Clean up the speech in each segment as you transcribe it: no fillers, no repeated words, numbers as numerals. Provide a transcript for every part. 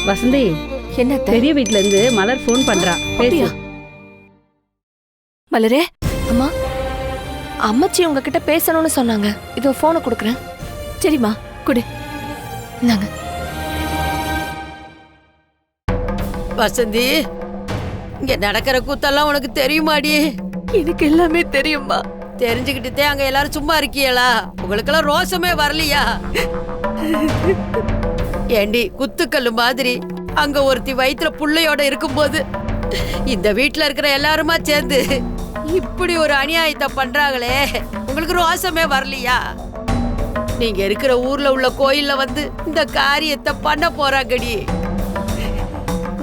வசந்தி, என்ன பெரிய வீட்ல இருந்து மலர் ஃபோன் பண்றா. பேசியா? மலரே, அம்மா அம்மாச்சி உங்ககிட்ட பேசணும்னு சொன்னாங்க. இதோ போனை கொடுக்குறேன். சரிம்மா, குடு. நாங்க வசந்தி, இங்க நடக்கிற கூத்தெல்லாம் உனக்கு தெரியுமாடி? எனக்கு எல்லாமே தெரியும்மா. தெரிஞ்சுக்கிட்டே அங்க எல்லாரும் சும்மா இருக்கீங்களா? உங்களுக்கெல்லாம் ரோசமே வரலையா? ஏண்டி, குத்துக்கல்லு மாதிரி அங்க ஒருத்தி வயிற்றுல புள்ளையோட இருக்கும்போது இந்த வீட்டுல இருக்கிற எல்லாருமா சேர்ந்து இப்படி ஒரு அநியாயத்தை பண்றாங்களே, உங்களுக்கு ரோசமே வரலையா? நீங்க இருக்கிற ஊர்ல உள்ள கோயில்ல வந்து இந்த காரியத்தை பண்ண போறாங்கடி.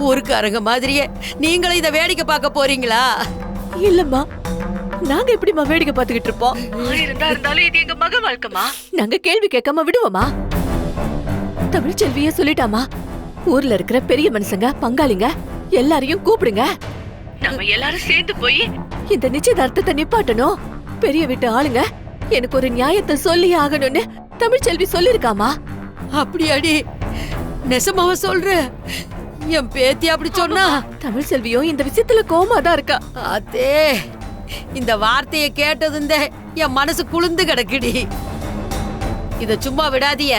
ஊருக்காரங்க மாதிரியே நீங்களும் இதை வேடிக்கை பார்க்க போறீங்களா? இல்லம்மா, நாங்க எப்படிமா வேடிக்கை பார்த்துக்கிட்டு இருப்போம்? இருந்தாலும் இது எங்க மக வாழ்க்கைமா. நாங்க கேள்வி கேட்காம விடுவோமா? தமிழ்ச்செல்வியே சொல்லிட்டாமா, ஊர்ல இருக்கிற பெரிய மனுஷங்க, பங்காளிங்க எல்லாரையும் கூப்பிடுங்க. நம்ம எல்லாரும் சேர்ந்து போய் இந்த நிச்சயதார்த்தத்தை நிப்பாட்டணும். பெரிய வீட்டு ஆளுங்க எனக்கு ஒரு நியாயத்தை சொல்லி ஆகணும்னு தமிழ்ச்செல்வி சொல்லிருக்காமா. அப்படியாடி? நெசமாவ சொல்ற? என் பேத்தி அப்படி சொன்னா? தமிழ்செல்வியும் இந்த விஷயத்துல கோமாதான் இருக்கா. அதே இந்த வார்த்தையை கேட்டதுந்தே என் மனசு குளிர்ந்து கிடக்குடி. இத சும்மா விடாதிய,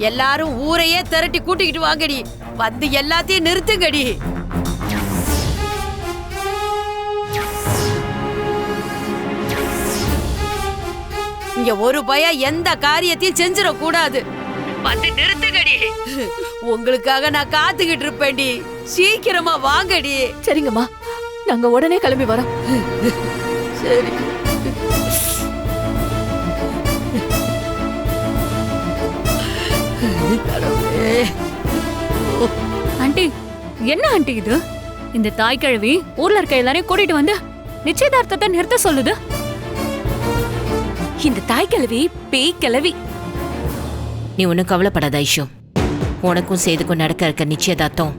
எல்லாரும் ஊரையே திரட்டி கூட்டிக்கிட்டு வாங்கடி. வந்து எல்லாத்தையும் நிறுத்துங்கடி. இங்க ஒரு பயம் எந்த காரியத்தையும் செஞ்சிட கூடாது. வந்து நிறுத்துங்கடி. உங்களுக்காக நான் காத்துக்கிட்டு இருப்பேன்டி. சீக்கிரமா வாங்கடி. சரிங்கம்மா, நாங்க உடனே கிளம்பி வரோம். சரி. ஆண்டி, என்ன ஆண்டி இது? இந்த தாய் கிழவி ஊர்ல இருக்க எல்லாரையும் கூட்டிட்டு வந்து நிச்சயதார்த்தத்தை நிறுத்த சொல்லுது. இந்த தாய் கிழவி பேய் கிழவி. நீ ஒன்னும் கவலைப்படாத ஐஷு. உனக்கும் சேதுக்கும் நடக்க இருக்க நிச்சயதார்த்தம்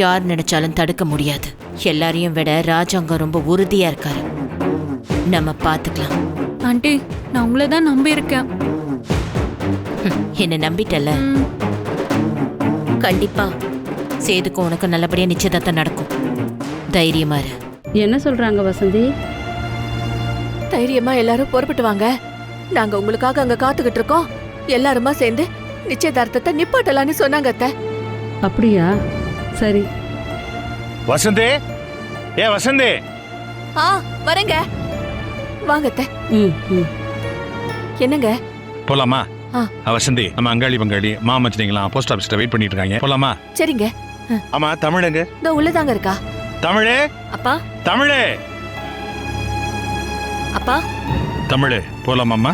யார் நினைச்சாலும் தடுக்க முடியாது. எல்லாரையும் விட ராஜாங்கம் ரொம்ப உறுதியா இருக்காரு. நம்ம பாத்துக்கலாம். ஆண்டி, நான் உங்களை தான் நம்பி இருக்கேன். என்ன நம்பிட்டல? கண்டிப்பா சேதுக்கும் உனக்கு நல்லபடியா நிச்சயதார்த்தம் நடக்கும். தைரியமா இரு. என்ன சொல்றாங்க வசந்தி? தைரியமா எல்லாரும் புறப்பட்டு வாங்க. நாங்க உங்களுக்காக அங்க காத்துக்கிட்டு இருக்கோம். எல்லாருமா சேர்ந்து நிச்சயதார்த்தத்தை நிப்பாட்டலான்னு சொன்னாங்க அத்தை. அப்படியா? சரி. வசந்தி, ஏ வசந்தி. வரேங்க. வாங்க அத்தை. என்னங்க? போலாமா? வசந்தி, நம்ம அங்காளி பங்காளி மாமச்சினிங்களா போஸ்ட் ஆபீஸ்ல வெயிட் பண்ணிட்டு இருக்காங்க. போலாமா? சரிங்க. ஆமா, தமிழுங்க இந்த உள்ளதாங்க இருக்கா. தமிழே. அப்பா. தமிழே. அப்பா. தமிழே, போலாமாம்மா?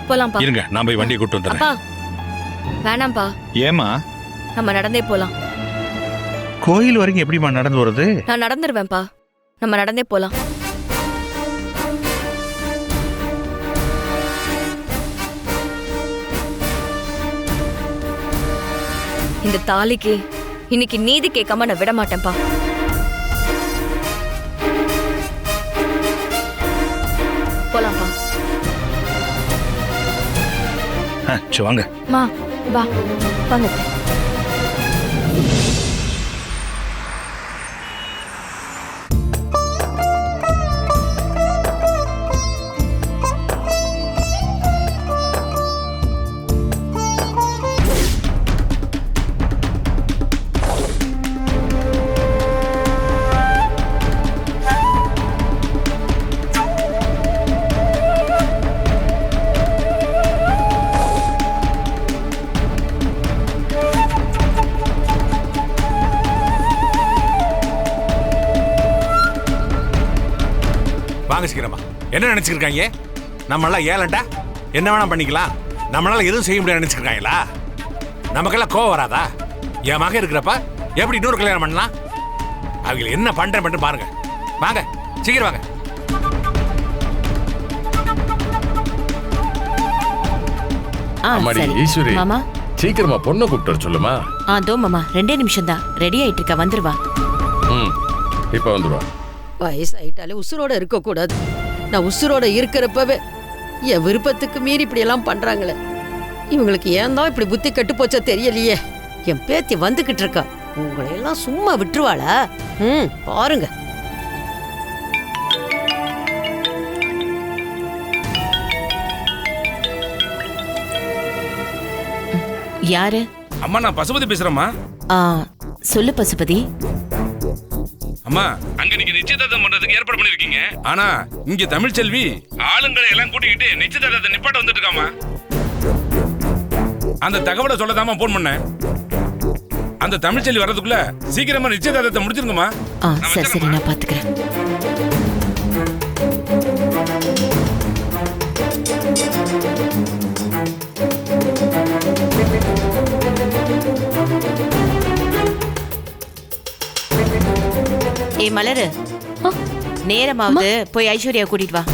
போலாம்ப்பா. இருங்க, நான் போய் வண்டியை கூட்டு வந்துடுறேன். அப்பா வேணாம்ப்பா. ஏமா? நம்ம நடந்தே போலாம். கோயில் வரைக்கும் எப்படிமா நடந்து வருது? நான் நடந்துருவேன்ப்பா. நம்ம நடந்தே போலாம். இந்த தாலிக்கு இன்னைக்கு நீதி கேட்காம நான் விட மாட்டேன்ப்பா. போலாம்ப்பா. வாங்க. மா வா, வாங்க. சீக்கிரமா என்ன நினைச்சிருக்காங்க? நம்மளாம் ஏலண்டா என்ன வேணா பண்ணிக்கலாம், நம்மளால எதுவும் செய்ய முடியாது நினைச்சிருக்காங்களா? நமக்கெல்லாம் கோவம் வராதா? என் மகன் இருக்கிறப்ப எப்படி இன்னொரு கல்யாணம் பண்ணலாம்? அவங்க என்ன பண்றேன் பாருங்க. வாங்க, சீக்கிரம் வாங்க. ஈஸ்வரி, சீக்கிரமா பொண்ணை கூப்பிட்டு சொல்லுமா. அதோ மாமா, 2 நிமிஷம் தான், ரெடி ஆயிட்டு இருக்கா, வந்துருவா. இப்ப வந்துருவா. வயசாயிட்டாலே உசுரோட இருக்க கூடாது. நான் உசுரோட இருக்கிறப்பவே என் விருப்பத்துக்கு மீறி இப்படி எல்லாம் பண்றாங்களே. இவங்களுக்கு ஏன் தான் இப்படி புத்தி கட்டு போச்சோ தெரியலையே. என் பேத்தி வந்துகிட்டு இருக்கா. உங்களை எல்லாம் சும்மா விட்டுருவாளா? பாருங்க. யாரு? அம்மா நான் பசுபதி பேசுறேம்மா. சொல்லு பசுபதி. அம்மா அங்க நீங்க நிச்சயதார்த்தம் பண்றதுக்கு ஏற்பாடு பண்ணிருக்கீங்க. ஆனா இங்க தமிழ்ச்செல்வி ஆளுங்களை எல்லாம் கூட்டிக்கிட்டு நிச்சயதார்த்தத்தை நிப்பாட்ட வந்துட்டு இருக்காமா. அந்த தகவலை சொல்லதாமா போன் பண்ணேன். அந்த தமிழ்ச்செல்வி வர்றதுக்குள்ள சீக்கிரமா நிச்சயதார்த்தத்தை முடிச்சிருங்கம்மா. சரி சரி, நான் பாத்துக்கிறேன். ஏ மலரு, நேரமாவது போய் ஐஸ்வர்யா கூட்டிட்டு வா.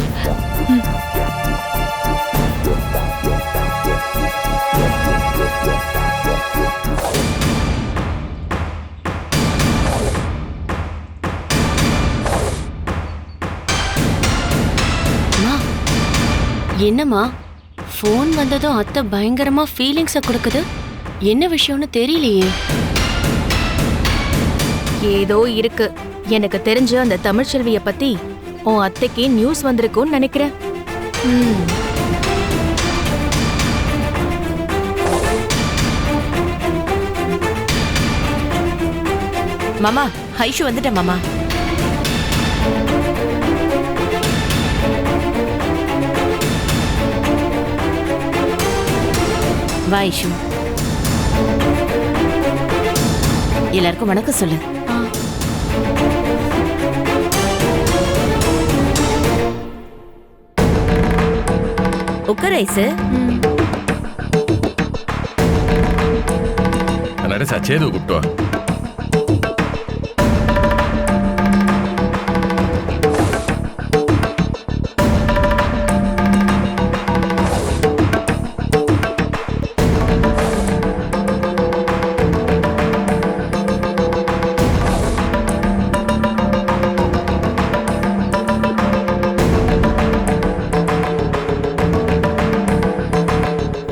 என்னம்மா ஃபோன் வந்ததும் அத்தை பயங்கரமா ஃபீலிங்ஸை கொடுக்குது. என்ன விஷயம்னு தெரியலையே. ஏதோ இருக்கு. எனக்கு தெரிஞ்ச அந்த தமிழ்ச்செல்விய பத்தி உன் அத்தைக்கு நியூஸ் வந்திருக்கும்னு நினைக்கிறேன். மாமா, ஐஷு வந்துட்டேன் மாமா. வா ஐஷு. எல்லாருக்கும் வணக்கம் சொல்லு. உட்கார் ஐசு. ನಡೆ ಚೇದು ಗುಟ್ಟು.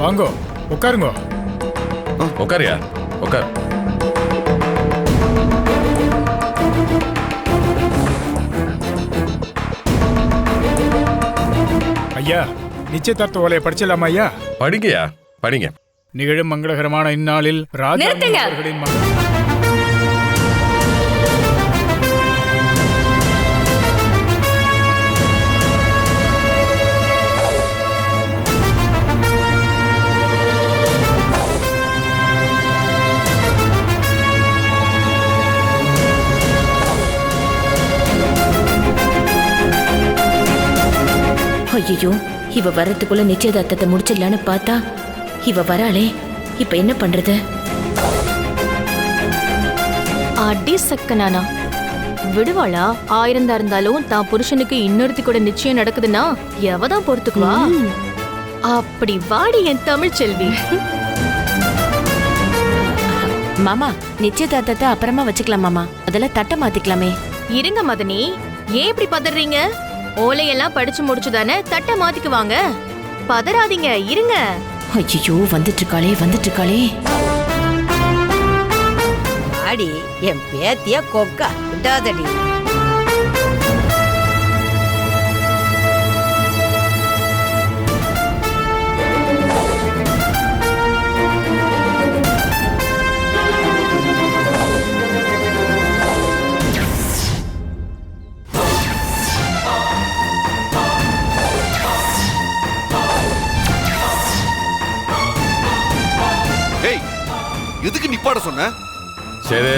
வாங்கோ, உட்காருங்க. உட்காரியா? உட்கார். ஐயா, நிச்சயதார்த்த ஓலையை படிச்சலாமா ஐயா? படிங்கயா, படிங்க. நிகழும் மங்களகரமான இந்நாளில் ராஜா அவர்களின் மகன் ஐயோ, இவ வர்றதுக்குள்ள நிச்சயதார்த்தத்தை முடிச்சிடலான்னு பார்த்தா இவ வராளே. இப்ப என்ன பண்றது? அடி சக்கனானா விடுவாளா? 1000 தான் இருந்தாலும் தான் புருஷனுக்கு இன்னொருத்தி கூட நிச்சயம் நடக்குதுன்னா எவதான் பொறுத்துக்குவா? அப்படி வாடி என் தமிழ்ச்செல்வி. மாமா, நிச்சயதார்த்தத்தை அப்புறமா வச்சுக்கலாம் மாமா. அதெல்லாம் தட்டை மாத்திக்கலாமே. இருங்க மதனி, ஏன் இப்படி பதறீங்க? ஓலையெல்லாம் படிச்சு முடிச்சுதானே தட்டை மாத்திக்குவாங்க. பதறாதீங்க, இருங்க. ஐயோ, வந்துட்டு இருக்காளே, வந்துட்டு இருக்காளே. ஆடி என் பேத்திய கொக்கா விட்டாதடி. எதுக்கு நிப்பாட சொன்ன? சரி,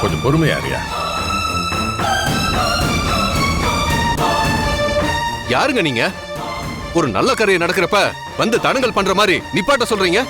கொஞ்சம் பொறுமையாரியா. யாருங்க நீங்க? ஒரு நல்ல கரையை நடக்கிறப்ப வந்து தடங்கல் பண்ற மாதிரி நிப்பாட்ட சொல்றீங்க?